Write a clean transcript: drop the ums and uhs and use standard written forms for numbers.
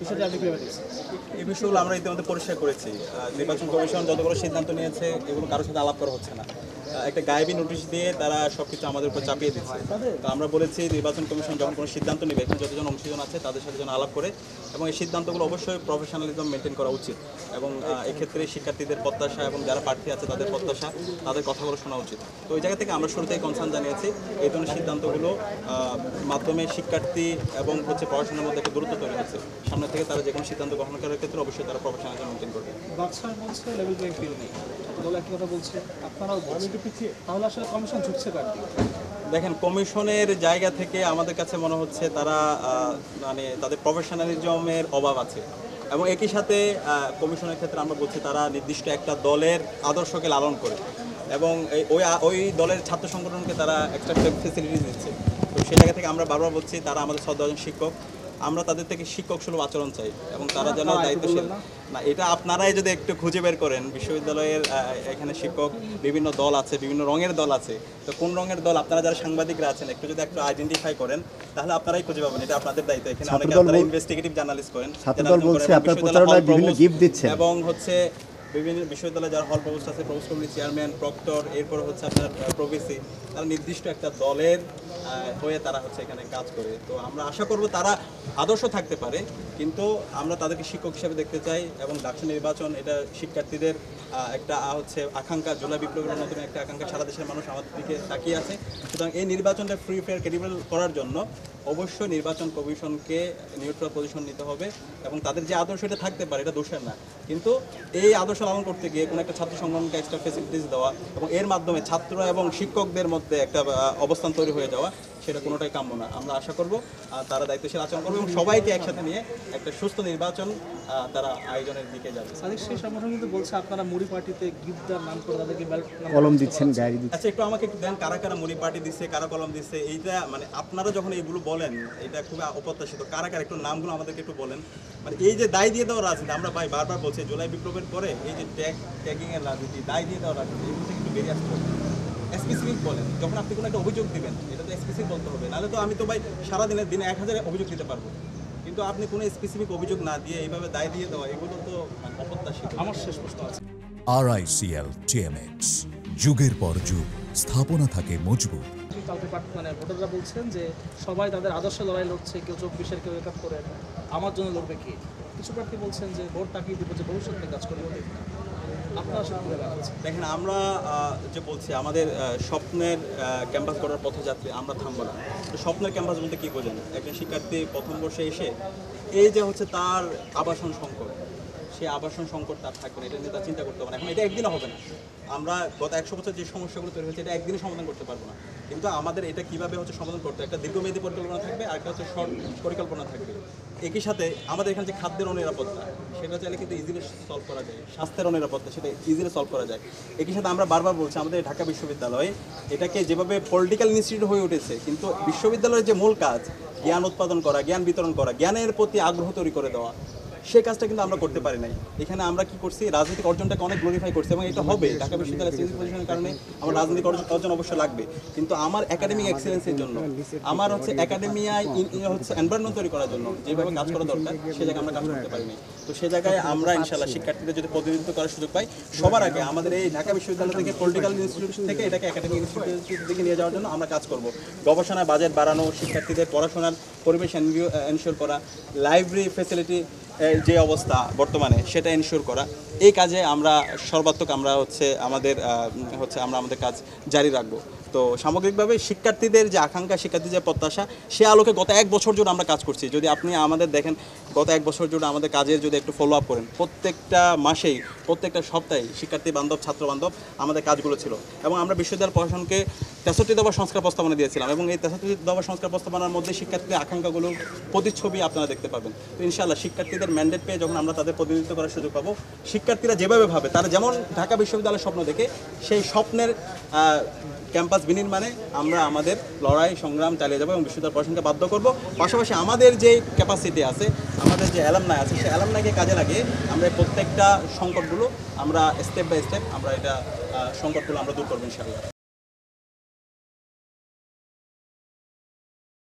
বিষয়টা আপনি কিভাবে দেখছেন? এই বিষয়গুলো আমরা ইতিমধ্যে পরিষ্কার করেছি। নির্বাচন কমিশন যতগুলো সিদ্ধান্ত নিয়েছে এগুলো কারোর সাথে আলাপ করা হচ্ছে না। একটা গায়েবী নোটিশ দিয়ে তারা সবকিছু আমাদের উপর চাপিয়ে দিচ্ছে। তো আমরা বলেছি নির্বাচন কমিশন যখন কোনো সিদ্ধান্ত নেবে, এখানে যতজন অংশীজন আছে তাদের সাথে যেন আলাপ করে এবং এই সিদ্ধান্তগুলো অবশ্যই প্রফেশনালিজম মেনটেন করা উচিত এবং এক্ষেত্রে শিক্ষার্থীদের প্রত্যাশা এবং যারা প্রার্থী আছে তাদের প্রত্যাশা, তাদের কথাগুলো শোনা উচিত। তো ওই জায়গা থেকে আমরা শুরুতেই কনসার্ন জানিয়েছি এই ধরনের সিদ্ধান্তগুলো মাধ্যমে শিক্ষার্থী এবং পড়াশোনার মধ্যে একটা দূরত্ব তৈরি হচ্ছে। সামনে থেকে তারা যে কোনো সিদ্ধান্ত গ্রহণ করার ক্ষেত্রে অবশ্যই তারা প্রফেশনালিজম মেনটেন করবে। বাদশাহ বলছে লেভেল প্লেইং ফিল্ড নেই, দল একই কথা বলছে, আপনারাও বলছেন পিছিয়ে, তাহলে আসলে কমিশন ঝুঁকছে কার দিকে? দেখেন, কমিশনের জায়গা থেকে আমাদের কাছে মনে হচ্ছে তারা মানে তাদের প্রফেশনালিজমের অভাব আছে এবং একই সাথে কমিশনের ক্ষেত্রে আমরা বলছি তারা নির্দিষ্ট একটা দলের আদর্শকে লালন করে এবং ওই দলের ছাত্র সংগঠনকে তারা এক্সট্রা ফেসিলিটিস দিচ্ছে। তো সেই জায়গা থেকে আমরা বারবার বলছি তারা আমাদের শ্রদ্ধাভাজন শিক্ষক, আমরা তাদের থেকে শিক্ষক সুলভ আচরণ চাই এবং তারা যেন দায়িত্বশীল না। এটা আপনারাই যদি একটু খুঁজে বের করেন, বিশ্ববিদ্যালয়ের এখানে শিক্ষক বিভিন্ন দল আছে, বিভিন্ন রঙের দল আছে। তো কোন রঙের দল আপনারা যারা সাংবাদিকরা আছেন একটু যদি একটু আইডেন্টিফাই করেন তাহলে আপনারাই খুঁজে পাবেন। এটা আপনাদের দায়িত্ব। এখানে অনেকে আপনারা ইনভেস্টিগেটিভ জার্নালিস্ট করেন, এবং বিশ্ববিদ্যালয়ে যারা হল প্রভোস্ট আছে, প্রভোস্ট কমিটির চেয়ারম্যান, প্রক্টর, এরপর আপনার প্রভিসি, তারা নির্দিষ্ট একটা দলের হয়ে তারা এখানে কাজ করে। তো আমরা আশা করব তারা আদর্শ থাকতে পারে, কিন্তু আমরা তাদেরকে শিক্ষক হিসেবে দেখতে চাই এবং ডাকসু নির্বাচন এটা শিক্ষার্থীদের একটা আকাঙ্ক্ষা, জুলাই বিপ্লবের নতুন একটা আকাঙ্ক্ষা, সারা দেশের মানুষ আমাদের দিকে তাকিয়ে আছে। সুতরাং এই নির্বাচনটা ফ্রি ফেয়ার ক্রেডিবল করার জন্য অবশ্যই নির্বাচন কমিশনকে নিউট্রাল পজিশন নিতে হবে এবং তাদের যে আদর্শ এটা থাকতে পারে, এটা দোষের না, কিন্তু এই আদর্শ লালন করতে গিয়ে কোনো একটা ছাত্র সংগঠনকে এক্সট্রা ফেসিলিটিস দেওয়া এবং এর মাধ্যমে ছাত্র এবং শিক্ষকদের মধ্যে একটা অবস্থান তৈরি হয়ে যাওয়া, সেটা কোনোটাই কাম্য না। আমরা আশা করব তারা দায়িত্বশীল আচরণ করবে এবং সবাইকে একসাথে নিয়ে একটা সুস্থ নির্বাচন তারা আয়োজনের দিকে যাবে। সেই সংগঠন কিন্তু বলছে আপনারা মুড়ি পার্টিতে গিফটদার নাম করে তাদেরকে কলম দিচ্ছেন, ডায়েরি দিচ্ছেন। আচ্ছা, একটু আমাকে একটু দেন কারা কারা মুড়ি পার্টি দিচ্ছে, কারা কলম দিচ্ছে। এইটা মানে আপনারা যখন এইগুলো বলেন এটা খুব অপ্রত্যাশিত। কারা কারা একটু নামগুলো আমাদেরকে একটু বলেন। মানে এই যে দায় দিয়ে দেওয়া রাজনীতি, আমরা ভাই বারবার বলছি জুলাই বিপ্লবের পরে এই যে ট্যাগিং এর রাজনীতি, দায় দিয়ে দেওয়া রাজনীতি, এগুলো থেকে একটু বেরিয়ে আসতে হবে। স্পেসিফিক বলেন, যখন আপনি কোনো একটা অভিযোগ দিবেন এটা তো স্পেসিফিক বলতে হবে, নাহলে তো আমি তো ভাই সারাদিনে দিনে 1000 অভিযোগ দিতে পারবো, কিন্তু আপনি কোনো স্পেসিফিক অভিযোগ না দিয়ে এইভাবে দায় দিয়ে দেওয়া, এগুলো তো অপ্রত্যাশিত। আমার শেষ প্রশ্ন আছে, RICL TMX, যুগের পর যুগ স্থাপনা থাকে মজবুত। কালকে ভোটাররা বলছেন যে সবাই তাদের আদর্শ লড়াই লড়ছে, কেউ 24-এর, কেউ 71-এর, আমার জন্য লড়বে কি? কিছু প্রার্থী বলছেন যে ভোট তাকিয়ে দিব, যে ভবিষ্যৎ নিয়ে কাজ করবো। আপনারা সব ঘুরে বেড়াচ্ছেন। দেখেন, আমরা যে বলছি আমাদের স্বপ্নের ক্যাম্পাস করার পথযাত্রী, আমরা থামবো না। তো স্বপ্নের ক্যাম্পাস বলতে কী বোঝেন? একজন শিক্ষার্থী প্রথম বর্ষে এসে এই যে তার আবাসন সংকট, সেই আবাসন সংকট তার থাকবে না, এটা নিয়ে তার চিন্তা করতে হবে না। এখন এটা একদিনে হবে না। আমরা গত 100 বছর যে সমস্যাগুলো তৈরি হয়েছে এটা একদিনে সমাধান করতে পারবো না, কিন্তু আমাদের এটা কীভাবে সমাধান করতে, একটা দীর্ঘমেয়াদী পরিকল্পনা থাকবে আর একটা শর্ট পরিকল্পনা থাকবে। একই সাথে আমাদের এখানে যে খাদ্যের অনিরাপত্তা, সেটা চাইলে কিন্তু ইজিলি সলভ করা যায়। স্বাস্থ্যের অনিরাপত্তা, সেটা ইজিলি সলভ করা যায়। একই সাথে আমরা বারবার বলছি আমাদের ঢাকা বিশ্ববিদ্যালয় এটাকে যেভাবে পলিটিক্যাল ইনস্টিটিউট হয়ে উঠেছে, কিন্তু বিশ্ববিদ্যালয়ের যে মূল কাজ জ্ঞান উৎপাদন করা, জ্ঞান বিতরণ করা, জ্ঞানের প্রতি আগ্রহ তৈরি করে দেওয়া, সেই কাজটা কিন্তু আমরা করতে পারি নাই। এখানে আমরা কি করছি, রাজনৈতিক অর্জনটাকে অনেক গ্লোরিফাই করছি এবং এটা হবে। ঢাকা বিশ্ববিদ্যালয়ের সিরিজ পজিশনের কারণে আমার রাজনৈতিক অর্জন অবশ্যই লাগবে, কিন্তু আমার একাডেমিক এক্সেলেন্সের জন্য, আমার একাডেমিয়ায় এনভায়রনমেন্ট তৈরি করার জন্য যেভাবে কাজ করা দরকার, সে জায়গায় আমরা কাজ করতে পারিনি। তো সে জায়গায় আমরা ইনশাল্লাহ শিক্ষার্থীদের যদি প্রতিনিধিত্ব করার সুযোগ পাই, সবার আগে আমাদের এই ঢাকা বিশ্ববিদ্যালয় থেকে পলিটিক্যাল ইনস্টিটিউট থেকে এটাকে একাডেমিক ইনস্টিটিউটের দিকে নিয়ে যাওয়ার জন্য আমরা কাজ করব। গবেষণায় বাজেট বাড়ানো, শিক্ষার্থীদের পড়াশোনার পরিবেশ এনশিওর করা, লাইব্রেরি ফ্যাসিলিটি যে অবস্থা বর্তমানে সেটা এনশিওর করা, এই কাজে আমরা সর্বাত্মক আমরা আমাদের কাজ জারি রাখবো। তো সামগ্রিকভাবে শিক্ষার্থীদের যে আকাঙ্ক্ষা, শিক্ষার্থীদের যে প্রত্যাশা, সে আলোকে গত 1 বছর জুড়ে আমরা কাজ করছি। যদি আপনি আমাদের দেখেন গত 1 বছর জুড়ে আমাদের কাজের যদি একটু ফলো আপ করেন, প্রত্যেকটা মাসেই, প্রত্যেকটা সপ্তাহে শিক্ষার্থী বান্ধব, ছাত্র বান্ধব আমাদের কাজগুলো ছিল এবং আমরা বিশ্ববিদ্যালয় প্রশাসনকে 63 দফা সংস্কার প্রস্তাবনা দিয়েছিলাম এবং এই 63 দফা সংস্কার প্রস্তাবনার মধ্যে শিক্ষার্থীদের আকাঙ্ক্ষাগুলোর প্রতিচ্ছবি আপনারা দেখতে পাবেন। তো ইনশাআল্লাহ শিক্ষার্থীদের ম্যান্ডেট পেয়ে যখন আমরা তাদের প্রতিনিধিত্ব করার সুযোগ পাবো, শিক্ষার্থীরা যেভাবে ভাবে, তারা যেমন ঢাকা বিশ্ববিদ্যালয়ের স্বপ্ন দেখে, সেই স্বপ্নের ক্যাম্পাস বিনির্মাণে আমরা আমাদের লড়াই সংগ্রাম চালিয়ে যাবো এবং বিশ্ববিদ্যালয় প্রশাসনকে বাধ্য করব। পাশাপাশি আমাদের যে ক্যাপাসিটি আছে, আমাদের যে অ্যালামনাই আছে, সেই অ্যালামনাইকে কাজে লাগিয়ে আমরা প্রত্যেকটা সংকটগুলো আমরা স্টেপ বাই স্টেপ আমরা সংকটগুলো আমরা দূর করবো ইনশাআল্লাহ।